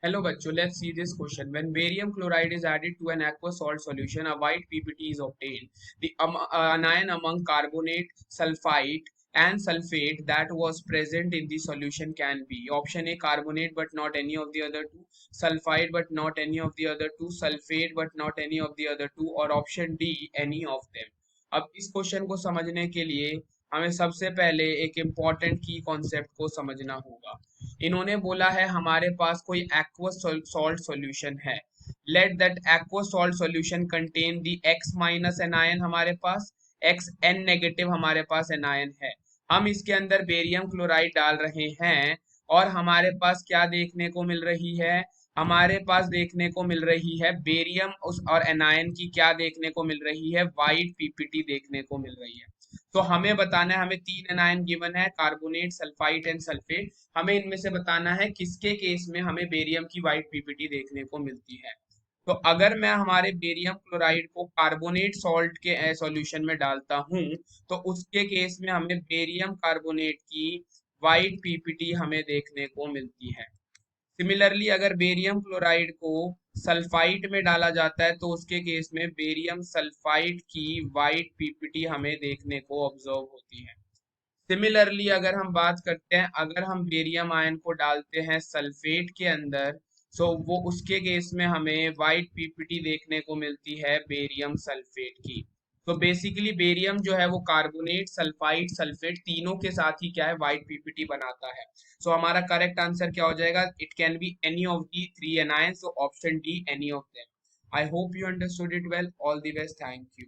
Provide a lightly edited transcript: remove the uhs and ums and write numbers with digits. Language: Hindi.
Hello bachcho, let's see this question. When barium chloride is added to an aqueous salt solution, a white PPT is obtained. The anion among carbonate, sulfite and sulfate that was present in the solution can be option A carbonate but not any of the other two, sulfite but not any of the other two, sulfate but not any of the other two और option D any of them. अब इस क्वेश्चन को समझने के लिए हमें सबसे पहले एक इम्पॉर्टेंट की कॉन्सेप्ट को समझना होगा। इन्होंने बोला है हमारे पास कोई एक्वस सॉल्ट सॉल्यूशन है। Let that aqueous salt solution contain the x minus anion, हमारे पास एक्स एन नेगेटिव हमारे पास एनायन है। हम इसके अंदर बेरियम क्लोराइड डाल रहे हैं और हमारे पास क्या देखने को मिल रही है, हमारे पास देखने को मिल रही है बेरियम उस और एनायन की क्या देखने को मिल रही है, वाइट पीपीटी देखने को मिल रही है। तो हमें बताना है, हमें तीन एनायन गिवन है, कार्बोनेट, सल्फाइट एंड सल्फेट। हमें इनमें से बताना है किसके केस में हमें बेरियम की वाइट पीपीटी देखने को मिलती है। तो अगर मैं हमारे बेरियम क्लोराइड को कार्बोनेट सॉल्ट के सॉल्यूशन में डालता हूं तो उसके केस में हमें बेरियम कार्बोनेट की वाइट पीपीटी हमें देखने को मिलती है। सिमिलरली अगर बेरियम क्लोराइड को सल्फाइट में डाला जाता है तो उसके केस में बेरियम सल्फाइट की वाइट पीपीटी हमें देखने को ऑब्जर्व होती है। सिमिलरली अगर हम बात करते हैं, अगर हम बेरियम आयन को डालते हैं सल्फेट के अंदर सो वो उसके केस में हमें वाइट पीपीटी देखने को मिलती है बेरियम सल्फेट की। तो बेसिकली बेरियम जो है वो कार्बोनेट, सल्फाइड, सल्फेट तीनों के साथ ही क्या है, वाइट पीपीटी बनाता है। सो हमारा करेक्ट आंसर क्या हो जाएगा, it can be any of the three anions, so option D any of them. I hope you understood it well. All the best, thank you.